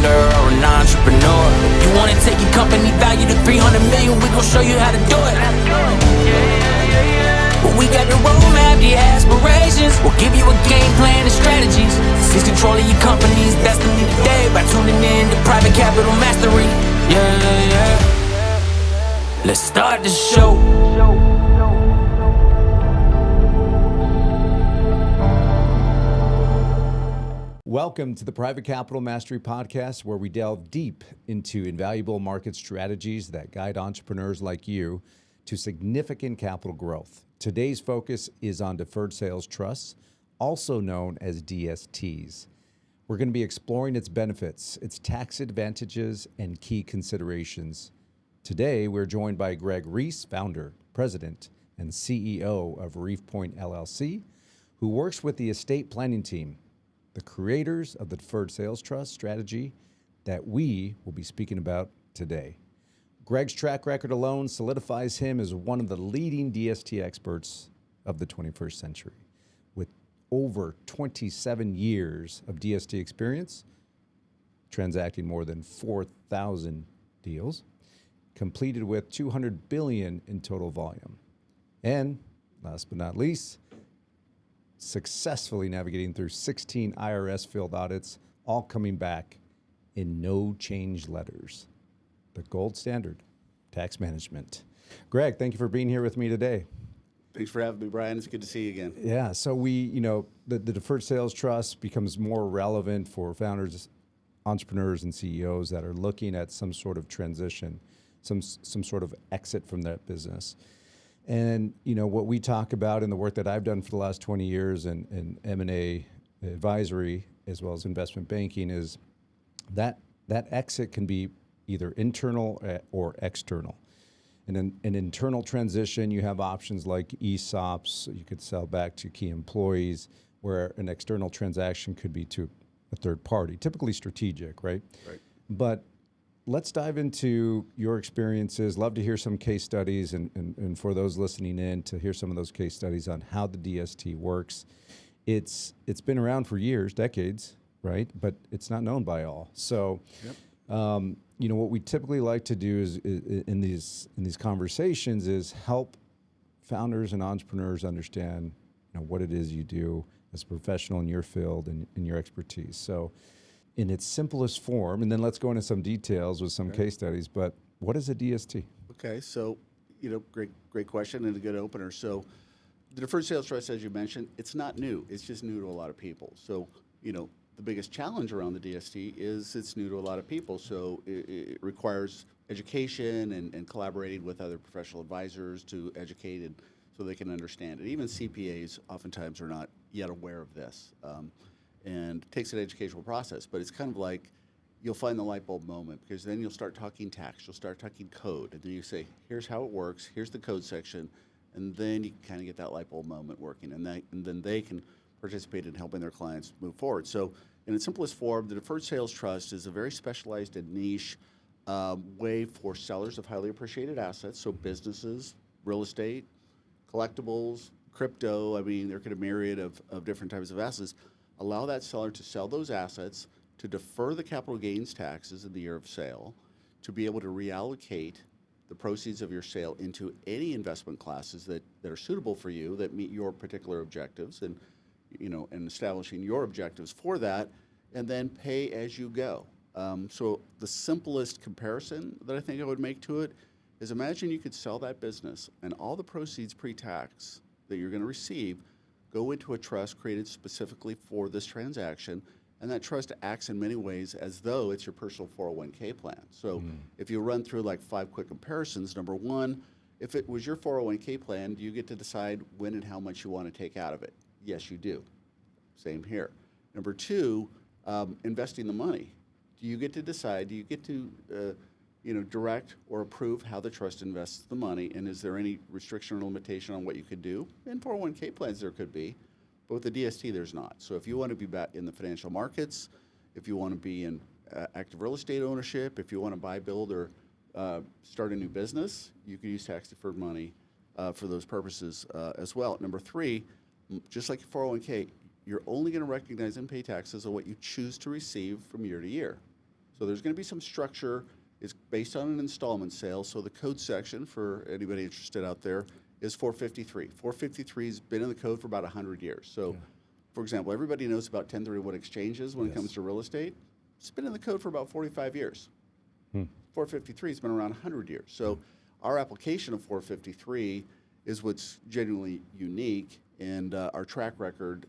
founder or an entrepreneur. You wanna take your company value to 300 million, we gon' show you how to do it. Well, we got the roadmap, the aspirations. We'll give you a game plan and strategies. Seize control of your company's destiny today by tuning in to Private Capital Mastery. Let's start the show. Welcome to the Private Capital Mastery Podcast, where we delve deep into invaluable market strategies that guide entrepreneurs like you to significant capital growth. Today's focus is on Deferred Sales Trusts, also known as DSTs. We're going to be exploring its benefits, its tax advantages, and key considerations. Today, we're joined by Greg Reese, founder, president, and CEO of Reef Point LLC, who works with the estate planning team, the creators of the Deferred Sales Trust strategy that we will be speaking about today. Greg's track record alone solidifies him as one of the leading DST experts of the 21st century. With over 27 years of DST experience, transacting more than 4,000 deals, completed with $200 billion in total volume. And last but not least, successfully navigating through 16 IRS field audits, all coming back in no change letters. The gold standard, tax management. Greg, thank you for being here with me today. Thanks for having me, Brian. It's good to see you again. Yeah, so the Deferred Sales Trust becomes more relevant for founders, entrepreneurs, and CEOs that are looking at some sort of transition, some sort of exit from that business. And what we talk about in the work that I've done for the last 20 years in M&A advisory as well as investment banking is that exit can be either internal or external. And in an internal transition, you have options like ESOPs, you could sell back to key employees, where an external transaction could be to a third party, typically strategic, right? Right. But let's dive into your experiences. Love to hear some case studies and for those listening in to hear some of those case studies on how the DST works. It's been around for years, decades, right? But it's not known by all. So, what we typically like to do is in these conversations is help founders and entrepreneurs understand what it is you do as a professional in your field and in your expertise. So in its simplest form, and then let's go into some details with some case studies, but what is a DST? Okay, so, great question and a good opener. So the Deferred Sales Trust, as you mentioned, it's not new. It's just new to a lot of people. So, the biggest challenge around the DST is it's new to a lot of people. So it requires education and collaborating with other professional advisors to educate and so they can understand it. Even CPAs oftentimes are not yet aware of this. And it takes an educational process, but it's kind of like you'll find the light bulb moment, because then you'll start talking tax, you'll start talking code, and then you say, here's how it works, here's the code section, and then you kind of get that light bulb moment working, and then they can participate in helping their clients move forward. So in its simplest form, the Deferred Sales Trust is a very specialized and niche way for sellers of highly appreciated assets, so businesses, real estate, collectibles, crypto, there could be a myriad of different types of assets. Allow that seller to sell those assets, to defer the capital gains taxes in the year of sale, to be able to reallocate the proceeds of your sale into any investment classes that are suitable for you, that meet your particular objectives, and establishing your objectives for that, and then pay as you go. So the simplest comparison that I think I would make to it is, imagine you could sell that business and all the proceeds pre-tax that you're going to receive go into a trust created specifically for this transaction, and that trust acts in many ways as though it's your personal 401k plan. So if you run through like 5 quick comparisons, number one, if it was your 401k plan, do you get to decide when and how much you want to take out of it? Yes, you do. Same here. Number two, investing the money. Do you get to decide, do you get to direct or approve how the trust invests the money, and is there any restriction or limitation on what you could do? In 401k plans there could be, but with the DST there's not. So if you want to be back in the financial markets, if you want to be in active real estate ownership, if you want to buy, build, or start a new business, you can use tax-deferred money for those purposes as well. Number three, just like your 401k, you're only going to recognize and pay taxes on what you choose to receive from year to year. So there's going to be some structure. It's based on an installment sale. So the code section, for anybody interested out there, is 453. 453 has been in the code for about 100 years. So, for example, everybody knows about 1031 exchanges when it comes to real estate. It's been in the code for about 45 years. 453 has been around 100 years. So our application of 453 is what's genuinely unique, and our track record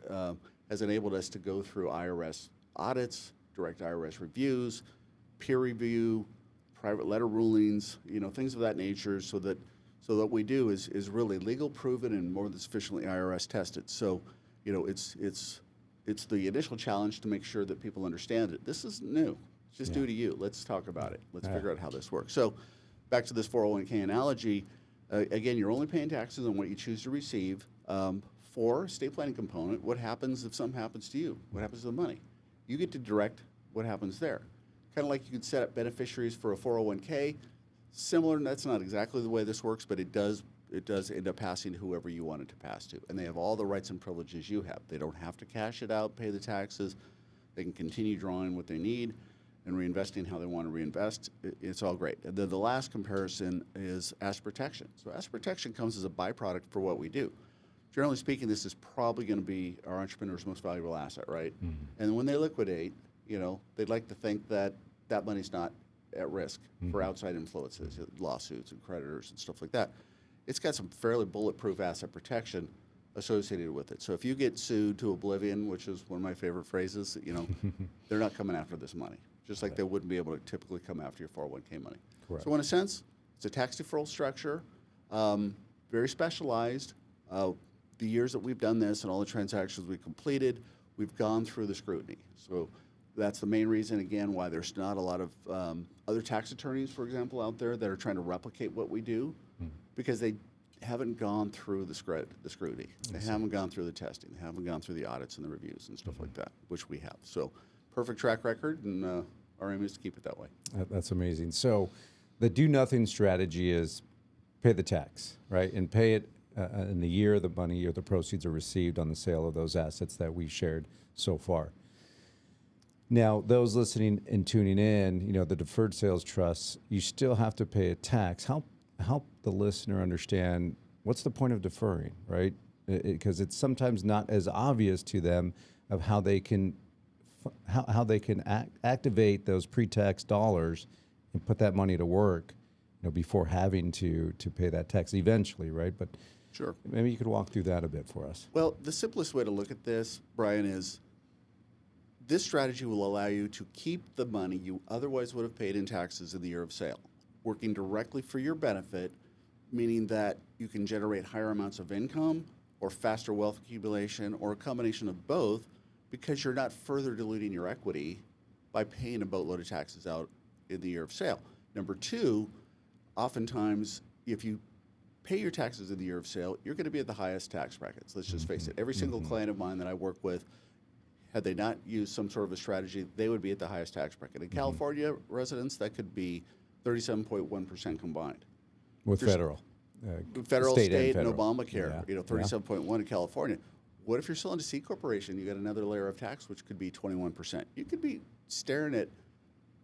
has enabled us to go through IRS audits, direct IRS reviews, peer review, private letter rulings, things of that nature, so that what we do is really legal, proven, and more than sufficiently IRS tested. So, it's the initial challenge to make sure that people understand it. This is new. It's just new to you. Let's talk about it. Let's figure out how this works. So, back to this 401k analogy. Again, you're only paying taxes on what you choose to receive. For estate planning component, what happens if something happens to you? What happens to the money? You get to direct what happens there. Kind of like you could set up beneficiaries for a 401k. Similar, and that's not exactly the way this works, but it does end up passing to whoever you want it to pass to. And they have all the rights and privileges you have. They don't have to cash it out, pay the taxes. They can continue drawing what they need and reinvesting how they want to reinvest. It's all great. And then the last comparison is asset protection. So asset protection comes as a byproduct for what we do. Generally speaking, this is probably going to be our entrepreneur's most valuable asset, right? And when they liquidate, they'd like to think that that money's not at risk for outside influences, lawsuits and creditors and stuff like that. It's got some fairly bulletproof asset protection associated with it. So if you get sued to oblivion, which is one of my favorite phrases, they're not coming after this money, just like they wouldn't be able to typically come after your 401k money. Correct. So in a sense, it's a tax deferral structure, very specialized. The years that we've done this and all the transactions we've completed, we've gone through the scrutiny. So that's the main reason, again, why there's not a lot of other tax attorneys, for example, out there that are trying to replicate what we do, because they haven't gone through the scrutiny. They haven't gone through the testing. They haven't gone through the audits and the reviews and stuff like that, which we have. So perfect track record, and our aim is to keep it that way. That's amazing. So the do-nothing strategy is pay the tax, right? And pay it in the year the money or the proceeds are received on the sale of those assets that we shared so far. Now, those listening and tuning in, the deferred sales trusts, you still have to pay a tax. Help the listener understand what's the point of deferring, right? Because it's sometimes not as obvious to them of how they can activate those pre-tax dollars and put that money to work, before having to pay that tax eventually, right? But sure, maybe you could walk through that a bit for us. Well, the simplest way to look at this, Brian, is this strategy will allow you to keep the money you otherwise would have paid in taxes in the year of sale, working directly for your benefit, meaning that you can generate higher amounts of income or faster wealth accumulation or a combination of both, because you're not further diluting your equity by paying a boatload of taxes out in the year of sale. Number two, oftentimes, if you pay your taxes in the year of sale, you're going to be at the highest tax brackets. Let's just face it. Every single client of mine that I work with, had they not used some sort of a strategy, they would be at the highest tax bracket. In California residents, that could be 37.1% combined. With federal, state, and federal. Obamacare, 37.1 in California. What if you're selling to C Corporation? You got another layer of tax, which could be 21%. You could be staring at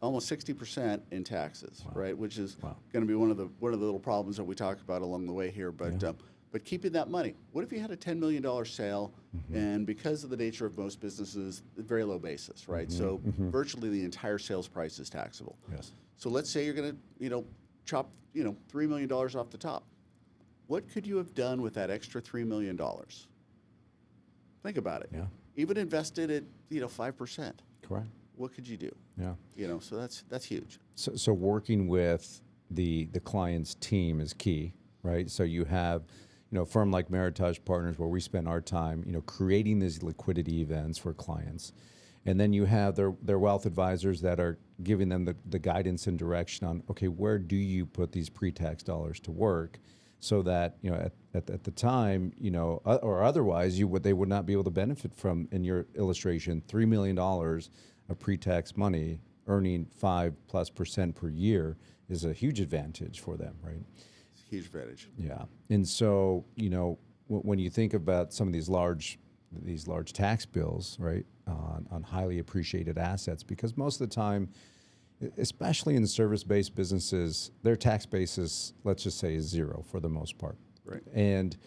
almost 60% in taxes, right? Which is going to be one of the little problems that we talk about along the way here. But keeping that money. What if you had a $10 million sale, and because of the nature of most businesses, very low basis, right? So virtually the entire sales price is taxable. Yes. So let's say you're going to, chop, $3 million off the top. What could you have done with that extra $3 million? Think about it. Yeah. Even invested at 5%. Correct. What could you do? Yeah. So that's huge. So working with the client's team is key, right? So you have, a firm like Meritage Partners, where we spend our time, creating these liquidity events for clients. And then you have their wealth advisors that are giving them the guidance and direction on, okay, where do you put these pre-tax dollars to work, so that, at the time, or otherwise they would not be able to benefit from, in your illustration, $3 million of pre-tax money earning 5+% per year is a huge advantage for them, right? It's a huge advantage. Yeah. And so, when you think about some of these large tax bills, right, on highly appreciated assets, because most of the time, especially in service-based businesses, their tax basis, let's just say, is zero for the most part. Right. And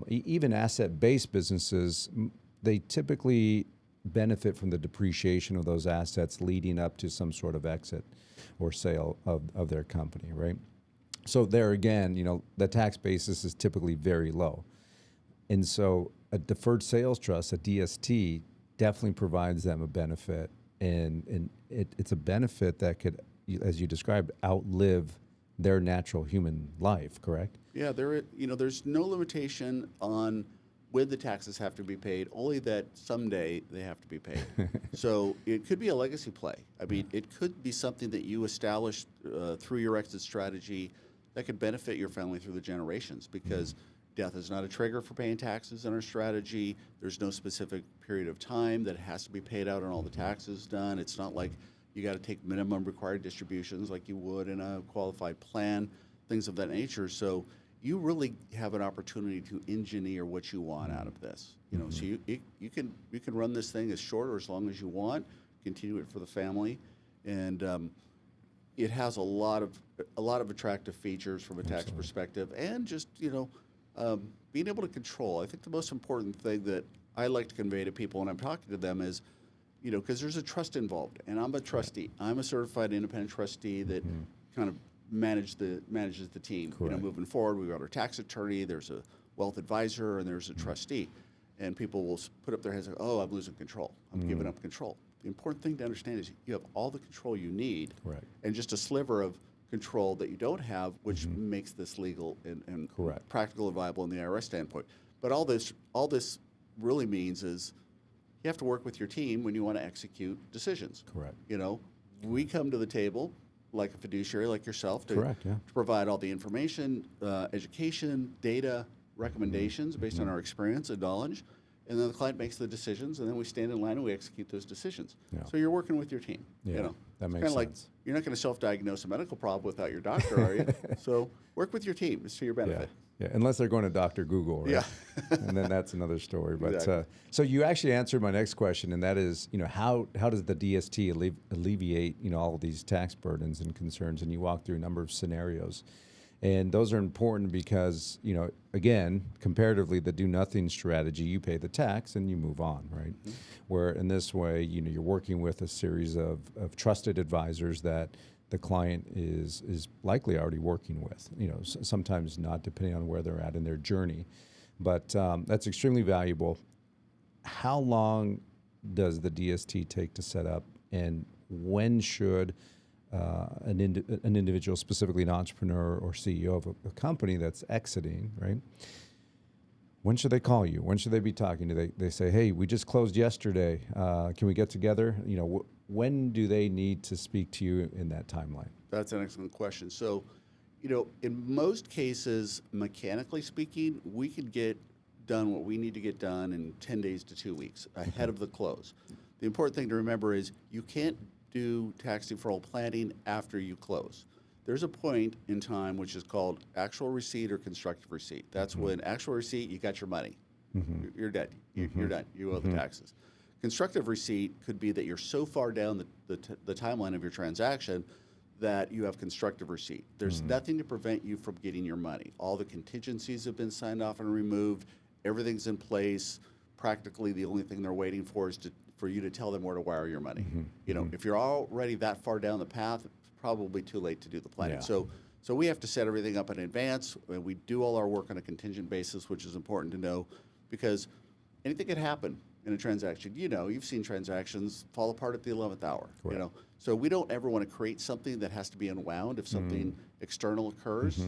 even asset-based businesses, they typically benefit from the depreciation of those assets leading up to some sort of exit or sale of their company, right? So there again, the tax basis is typically very low. And so a deferred sales trust, a DST, definitely provides them a benefit. And it's a benefit that could, as you described, outlive their natural human life, correct? Yeah, there's no limitation on when the taxes have to be paid, only that someday they have to be paid. So it could be a legacy play. I mean, it could be something that you establish through your exit strategy that could benefit your family through the generations, because death is not a trigger for paying taxes in our strategy. There's no specific period of time that it has to be paid out on all the taxes done. It's not like you got to take minimum required distributions like you would in a qualified plan, things of that nature. So you really have an opportunity to engineer what you want out of this. So you can run this thing as short or as long as you want, continue it for the family, and it has a lot of attractive features from a tax perspective, and just being able to control. I think the most important thing that I like to convey to people when I'm talking to them is, because there's a trust involved, and I'm a trustee. I'm a certified independent trustee that kind of manages the team. Moving forward, we've got our tax attorney, there's a wealth advisor, and there's a trustee. And people will put up their hands like, oh, I'm losing control. I'm giving up control. The important thing to understand is you have all the control you need, and just a sliver of control that you don't have, which makes this legal and practical and viable in the IRS standpoint. But all this really means is you have to work with your team when you want to execute decisions. We come to the table like a fiduciary, like yourself, to provide all the information, education, data, recommendations based on our experience and knowledge, and then the client makes the decisions, and then we stand in line and we execute those decisions. So you're working with your team. That makes sense. Like you're not going to self-diagnose a medical problem without your doctor, are you? So work with your team. It's to your benefit. Yeah, unless they're going to Dr. Google, right? And then that's another story. But so you actually answered my next question, and that is, how does the DST alleviate, all of these tax burdens and concerns? And you walk through a number of scenarios. And those are important because, again, comparatively, the do-nothing strategy, you pay the tax and you move on, right? Where in this way, you're working with a series of trusted advisors that the client is likely already working with, sometimes not, depending on where they're at in their journey. But that's extremely valuable. How long does the DST take to set up, and when should an individual, specifically an entrepreneur or CEO of a company that's exiting, right? When should they call you? When should they be talking? Do they say, hey, we just closed yesterday. Can we get together? When do they need to speak to you in that timeline? That's an excellent question. So, in most cases, mechanically speaking, we could get done what we need to get done in 10 days to 2 weeks ahead of the close. The important thing to remember is you can't do tax deferral planning after you close. There's a point in time which is called actual receipt or constructive receipt. That's when actual receipt, you got your money. You're dead. You're done. You owe the taxes. Constructive receipt could be that you're so far down the timeline of your transaction that you have constructive receipt. There's nothing to prevent you from getting your money. All the contingencies have been signed off and removed. Everything's in place. Practically the only thing they're waiting for is for you to tell them where to wire your money. If you're already that far down the path, it's probably too late to do the planning. So we have to set everything up in advance, and we do all our work on a contingent basis, which is important to know, because anything could happen in a transaction. You've seen transactions fall apart at the 11th hour. So we don't ever want to create something that has to be unwound if something external occurs.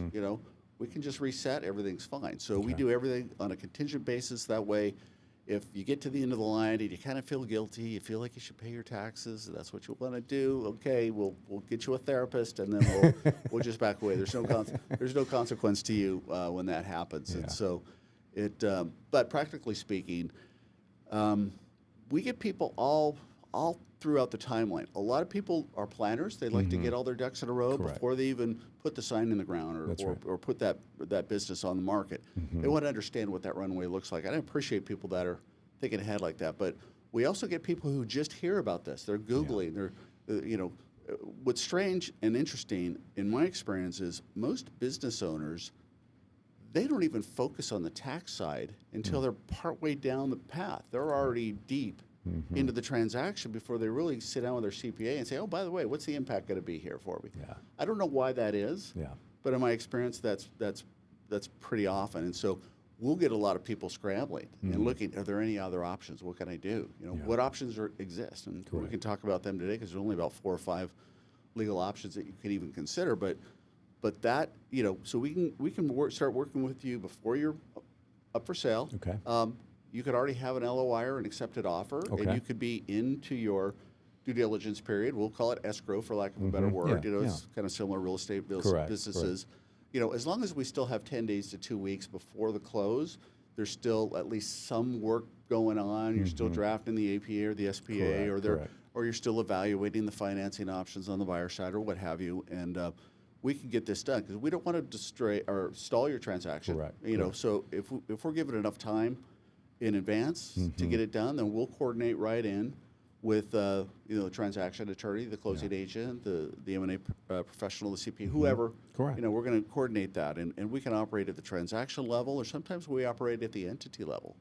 We can just reset, everything's fine. So we do everything on a contingent basis. That way, if you get to the end of the line and you kind of feel guilty, you feel like you should pay your taxes, that's what you want to do, okay, we'll get you a therapist, and then we'll just back away. There's no consequence to you when that happens. And so but practically speaking, we get people all throughout the timeline. A lot of people are planners. They like to get all their ducks in a row before they even put the sign in the ground or put that business on the market. They want to understand what that runway looks like. I appreciate people that are thinking ahead like that. But we also get people who just hear about this. They're Googling. They're what's strange and interesting in my experience is most business owners, they don't even focus on the tax side until they're partway down the path. They're already deep into the transaction before they really sit down with their CPA and say, oh, by the way, what's the impact going to be here for me? Yeah. I don't know why that is, but in my experience, that's pretty often. And so we'll get a lot of people scrambling and looking, are there any other options? What can I do? What options exist? And we can talk about them today because there's only about 4 or 5 legal options that you can even consider. But that, so we can start working with you before you're up for sale. Okay. You could already have an LOI or an accepted offer, and you could be into your due diligence period. We'll call it escrow for lack of a better word. It's kind of similar real estate businesses. As long as we still have 10 days to 2 weeks before the close, there's still at least some work going on. You're still drafting the APA or the SPA, or you're still evaluating the financing options on the buyer side or what have you. And we can get this done because we don't want to destroy or stall your transaction. So if we're given enough time in advance to get it done, then we'll coordinate right in with the transaction attorney, the closing agent, the M&A professional, the CPA, whoever. We're going to coordinate that, and we can operate at the transaction level, or sometimes we operate at the entity level.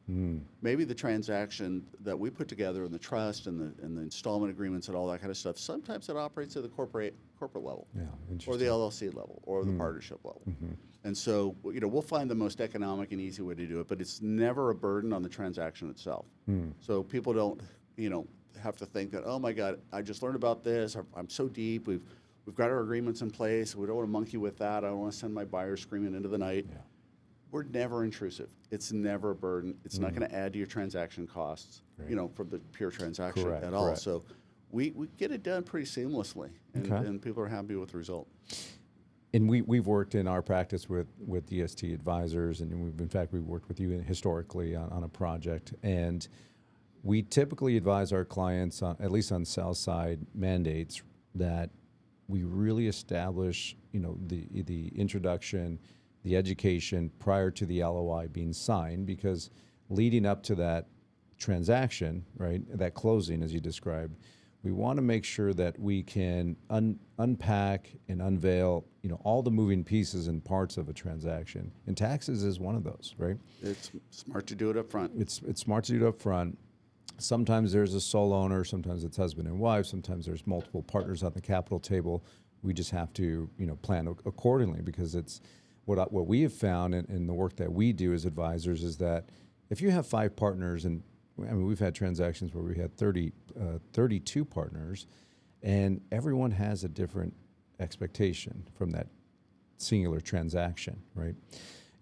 Maybe the transaction that we put together in the trust and the installment agreements and all that kind of stuff, sometimes it operates at the corporate level, or the LLC level, or the partnership level. And so, we'll find the most economic and easy way to do it, but it's never a burden on the transaction itself. So people don't, have to think that, oh my God, I just learned about this. I'm so deep. We've got our agreements in place. We don't want to monkey with that. I don't want to send my buyer screaming into the night. We're never intrusive. It's never a burden. It's not going to add to your transaction costs, from the pure transaction at all. So we get it done pretty seamlessly, and people are happy with the result. And we've worked in our practice with DST advisors, and we've worked with you historically on a project, and we typically advise our clients, at least on sell side mandates, that we really establish, the introduction, the education prior to the LOI being signed, because leading up to that transaction, right, that closing, as you described, we want to make sure that we can unpack and unveil, all the moving pieces and parts of a transaction. And taxes is one of those, right? It's smart to do it up front. It's smart to do it up front. Sometimes there's a sole owner, sometimes it's husband and wife, sometimes there's multiple partners on the capital table. We just have to, plan accordingly, because it's what we have found in the work that we do as advisors is that if you have 5 partners, and we've had transactions where we had 32 partners, and everyone has a different expectation from that singular transaction, right?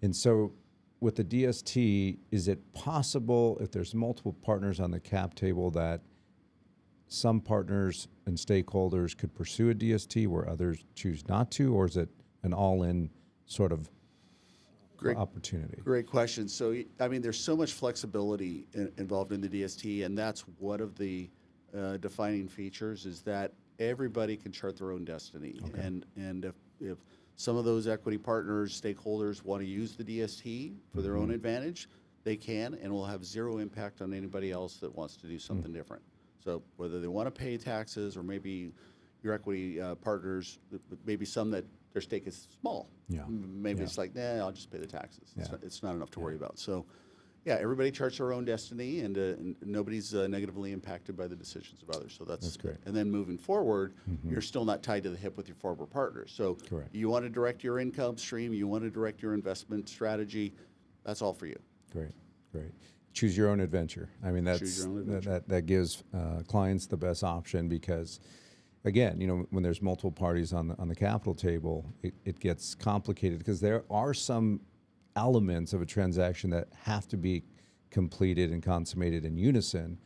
And so with the DST, is it possible, if there's multiple partners on the cap table, that some partners and stakeholders could pursue a DST where others choose not to, or is it an all-in sort of opportunity? Great question. So, there's so much flexibility involved in the DST, and that's one of the defining features, is that everybody can chart their own destiny. And if some of those equity partners, stakeholders want to use the DST for their own advantage, they can, and will have zero impact on anybody else that wants to do something different. So whether they want to pay taxes, or maybe your equity partners, maybe some that their stake is small. Maybe it's like, nah, I'll just pay the taxes. It's not enough to worry about. So everybody charts their own destiny, and nobody's negatively impacted by the decisions of others. So that's great. And then moving forward, you're still not tied to the hip with your former partners. So you want to direct your income stream, you want to direct your investment strategy, that's all for you. Great. Choose your own adventure. That gives clients the best option, because again, when there's multiple parties on the capital table, it gets complicated, because there are some elements of a transaction that have to be completed and consummated in unison.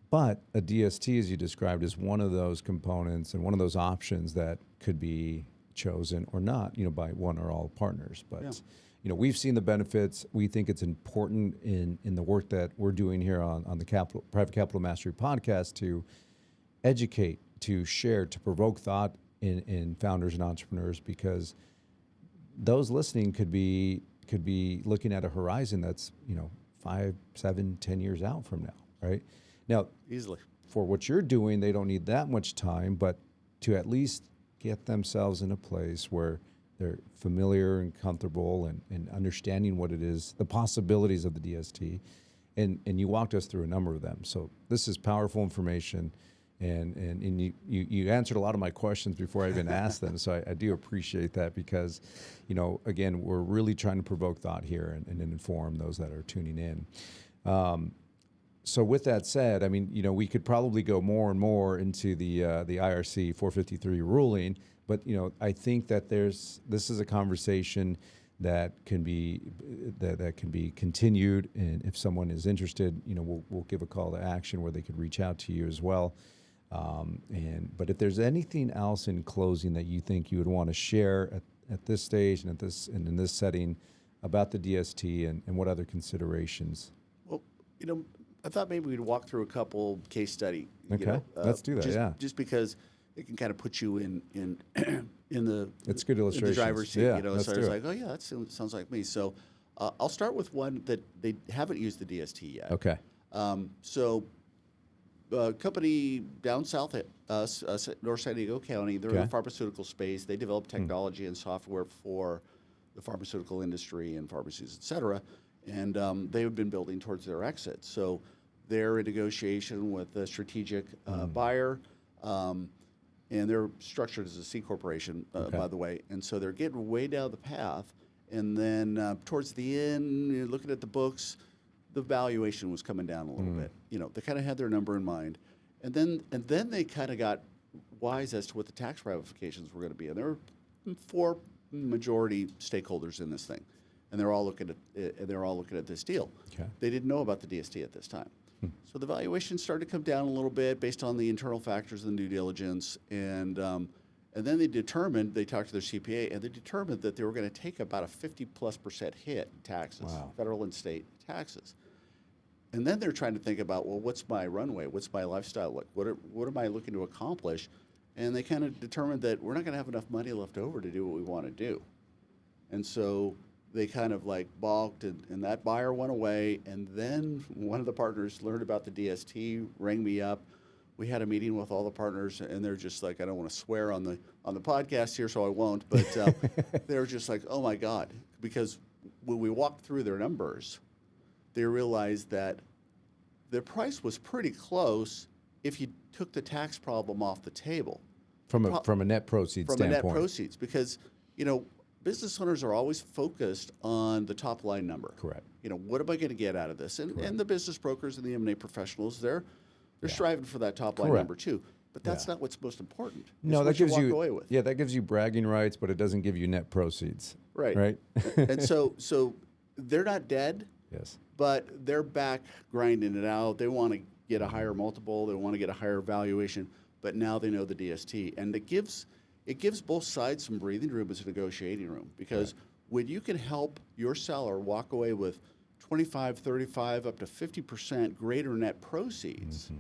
But a DST, as you described, is one of those components and one of those options that could be chosen or not, by one or all partners. But we've seen the benefits. We think it's important in the work that we're doing here on the Private Capital Mastery podcast to educate, to share, to provoke thought in founders and entrepreneurs, because those listening could be looking at a horizon that's 5, 7, 10 years out from now, right? Now, easily. for what you're doing, they don't need that much time, but to at least get themselves in a place where they're familiar and comfortable and understanding what it is, the possibilities of the DST. And you walked us through a number of them. So this is powerful information. And you answered a lot of my questions before I even asked them. So I do appreciate that because, again, we're really trying to provoke thought here and inform those that are tuning in. So with that said, I mean, we could probably go more and more into the IRC 453 ruling, but I think that this is a conversation that can be continued, and if someone is interested, we'll give a call to action where they could reach out to you as well. But if there's anything else in closing that you think you would want to share at this stage and in this setting about the DST and what other considerations? Well, I thought maybe we'd walk through a couple case study. Okay, let's do that. Just because it can kind of put you in the it's good illustrations. In the driver's seat. Yeah, So I was like, oh yeah, that sounds like me. So I'll start with one that they haven't used the DST yet. Okay. So a company down south at North San Diego County, they're in the pharmaceutical space. They develop technology and software for the pharmaceutical industry and pharmacies, et cetera. And they have been building towards their exit. So they're in negotiation with a strategic buyer, and they're structured as a C corporation, by the way. And so they're getting way down the path. And then towards the end, you're looking at the books, the valuation was coming down a little bit. They kind of had their number in mind. And then they kind of got wise as to what the tax ramifications were going to be. And there were 4 majority stakeholders in this thing. And they're all looking at this deal. Okay. They didn't know about the DST at this time. So the valuation started to come down a little bit based on the internal factors and due diligence. And then they talked to their CPA, and they determined that they were going to take about a 50+% hit in taxes, federal and state taxes. And then they're trying to think about, well, what's my runway? What's my lifestyle look? What am I looking to accomplish? And they kind of determined that we're not going to have enough money left over to do what we want to do. And so they kind of like balked, and that buyer went away. And then one of the partners learned about the DST, rang me up. We had a meeting with all the partners, and they're just like, I don't want to swear on the podcast here, so I won't. But they're just like, oh my God, because when we walked through their numbers, they realized that their price was pretty close if you took the tax problem off the table. From a net proceeds standpoint. From a net proceeds, because business owners are always focused on the top line number. Correct. What am I going to get out of this? And the business brokers and the M&A professionals, they're striving for that top line number too. But that's not what's most important. No, that gives you away with. Yeah, that gives you bragging rights, but it doesn't give you net proceeds. Right. Right. And so they're not dead. Yes. But they're back grinding it out. They want to get a higher multiple. They want to get a higher valuation. But now they know the DST, and it gives both sides some breathing room as a negotiating room, because when you can help your seller walk away with 25, 35, up to 50% greater net proceeds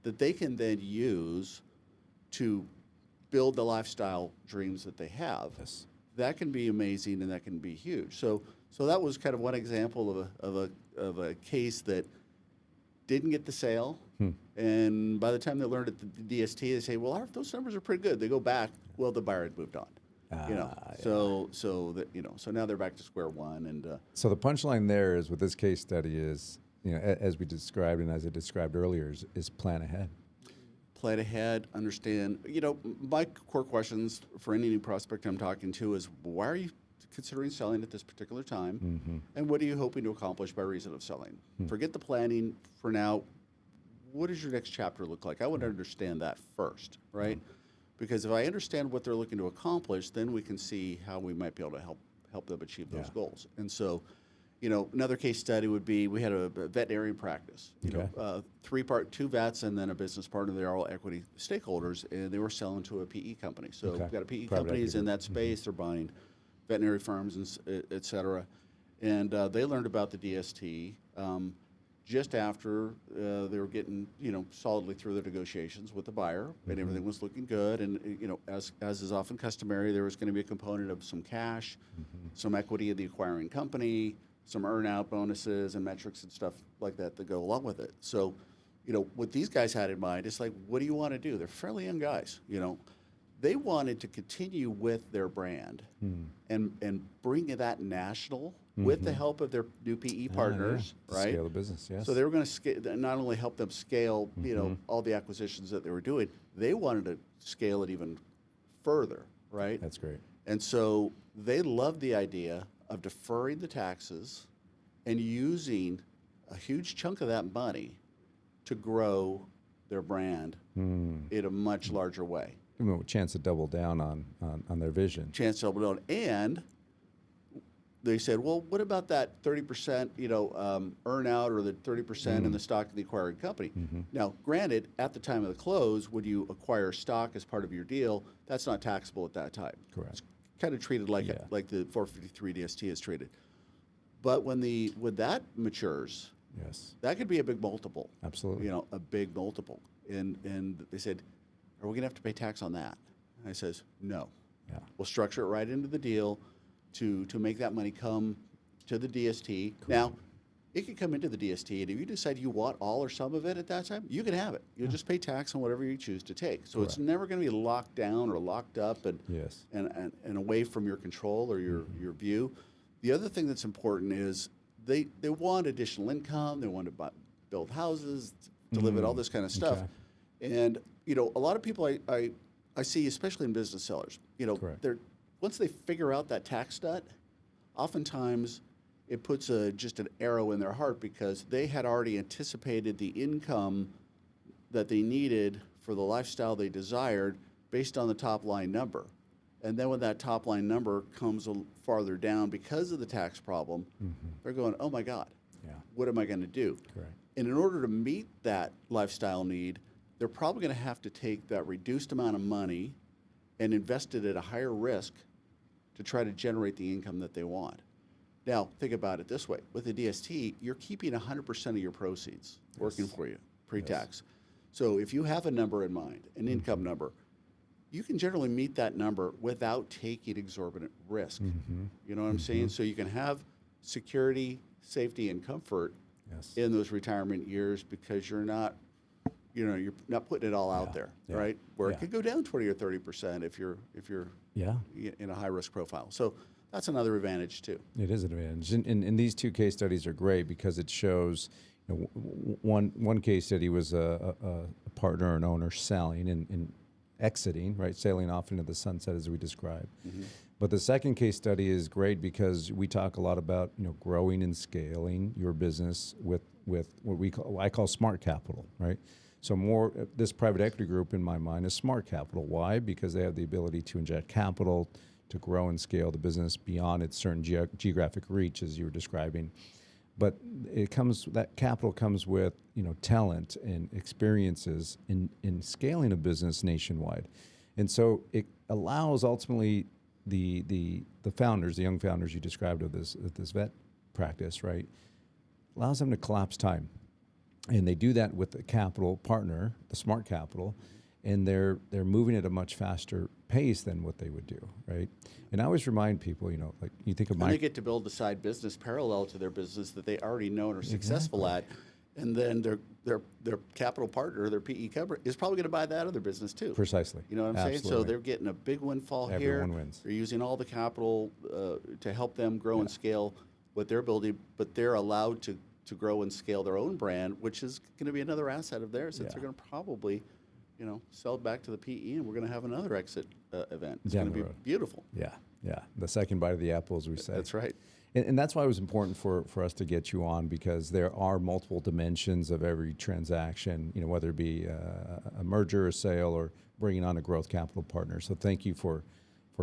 that they can then use to build the lifestyle dreams that they have, that can be amazing and that can be huge. So that was kind of one example of a case that didn't get the sale. And by the time they learned at the DST, they say, well, those numbers are pretty good. They go back, well, the buyer had moved on. So now they're back to square one. And so the punchline there is, with this case study is, as we described and as I described earlier, is plan ahead. Plan ahead, understand. My core questions for any new prospect I'm talking to is, why are you considering selling at this particular time? And what are you hoping to accomplish by reason of selling? Forget the planning for now. What does your next chapter look like? I want to understand that first, right? Because if I understand what they're looking to accomplish, then we can see how we might be able to help them achieve those goals. And so, another case study would be, we had a veterinary practice, 2 vets and then a business partner. They're all equity stakeholders, and they were selling to a PE company. So we've got a PE companies in that space. They're buying veterinary firms, and et cetera. And they learned about the DST just after they were getting, solidly through the negotiations with the buyer, and everything was looking good. And, as is often customary, there was going to be a component of some cash, some equity in the acquiring company, some earn-out bonuses and metrics and stuff like that go along with it. So, what these guys had in mind is like, what do you want to do? They're fairly young guys, They wanted to continue with their brand and bring that national with the help of their new PE partners, right? Scale the business, yes. So they were going to not only help them scale, all the acquisitions that they were doing, they wanted to scale it even further, right? That's great. And so they loved the idea of deferring the taxes and using a huge chunk of that money to grow their brand in a much larger way. A chance to double down on their vision. Chance to double down. And they said, well, what about that 30%, earn out or the 30% in the stock of the acquiring company? Now, granted, at the time of the close, when you acquire stock as part of your deal, that's not taxable at that time. Correct. It's kind of treated like like the 453 DST is treated. But when that matures, yes, that could be a big multiple. Absolutely. A big multiple. And they said, are we going to have to pay tax on that? And I says, no. Yeah. We'll structure it right into the deal to make that money come to the DST. Cool. Now, it can come into the DST, and if you decide you want all or some of it at that time, you can have it. You'll just pay tax on whatever you choose to take. So it's never going to be locked down or locked up and away from your control or your view. The other thing that's important is they want additional income. They want to build houses, to live it, all this kind of stuff. Okay. And a lot of people I see, especially in business sellers, they're once they figure out that tax nut, oftentimes it puts just an arrow in their heart because they had already anticipated the income that they needed for the lifestyle they desired based on the top line number. And then when that top line number comes farther down because of the tax problem, they're going, oh my God, what am I going to do? Correct. And in order to meet that lifestyle need, they're probably going to have to take that reduced amount of money and invest it at a higher risk to try to generate the income that they want. Now, think about it this way. With the DST, you're keeping 100% of your proceeds working for you, pre-tax. Yes. So if you have a number in mind, an income number, you can generally meet that number without taking exorbitant risk. You know what I'm saying? So you can have security, safety, and comfort in those retirement years because you're not putting it all out there, right? Where it could go down 20 or 30% if you're in a high risk profile. So that's another advantage too. It is an advantage, and these two case studies are great because it shows. One case study was a partner and owner selling and exiting, right, sailing off into the sunset as we described. But the second case study is great because we talk a lot about growing and scaling your business with what I call smart capital, right? So this private equity group in my mind is smart capital. Why? Because they have the ability to inject capital to grow and scale the business beyond its certain geographic reach, as you were describing. But that capital comes with talent and experiences in scaling a business nationwide, and so it allows ultimately the founders, the young founders you described of this vet practice, right, allows them to collapse time. And they do that with the capital partner, the smart capital, and they're moving at a much faster pace than what they would do, right? And I always remind people, like you think of they get to build a side business parallel to their business that they already know and are successful at, and then their capital partner, their PE company, is probably going to buy that other business too. Precisely. You know what I'm saying? So they're getting a big windfall here. Everyone wins. They're using all the capital to help them grow and scale what they're building, but they're allowed to grow and scale their own brand, which is going to be another asset of theirs that they're going to probably, sell it back to the PE, and we're going to have another exit event. It's going to be beautiful. Yeah. The second bite of the apple, as we say. That's right. And that's why it was important for us to get you on, because there are multiple dimensions of every transaction, whether it be a merger, a sale, or bringing on a growth capital partner. So thank you for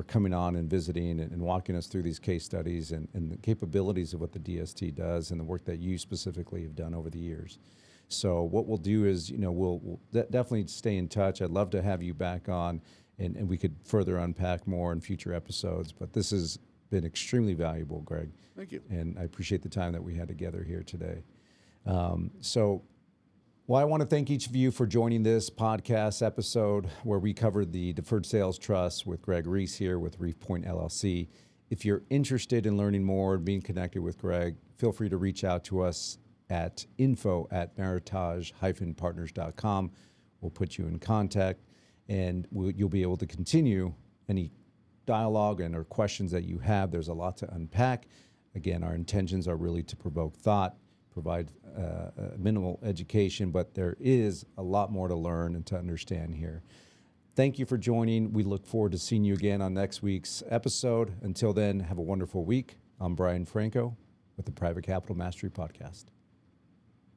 coming on and visiting and walking us through these case studies and the capabilities of what the DST does and the work that you specifically have done over the years. So what we'll do is, we'll definitely stay in touch. I'd love to have you back on and we could further unpack more in future episodes. But this has been extremely valuable, Greg. Thank you. And I appreciate the time that we had together here today. Well, I want to thank each of you for joining this podcast episode where we covered the Deferred Sales Trust with Greg Reese here with Reef Point LLC. If you're interested in learning more and being connected with Greg, feel free to reach out to us at info@meritage-partners.com. We'll put you in contact, and you'll be able to continue any dialogue and or questions that you have. There's a lot to unpack. Again, our intentions are really to provoke thought, provide minimal education, but there is a lot more to learn and to understand here. Thank you for joining. We look forward to seeing you again on next week's episode. Until then, have a wonderful week. I'm Brian Franco with the Private Capital Mastery Podcast.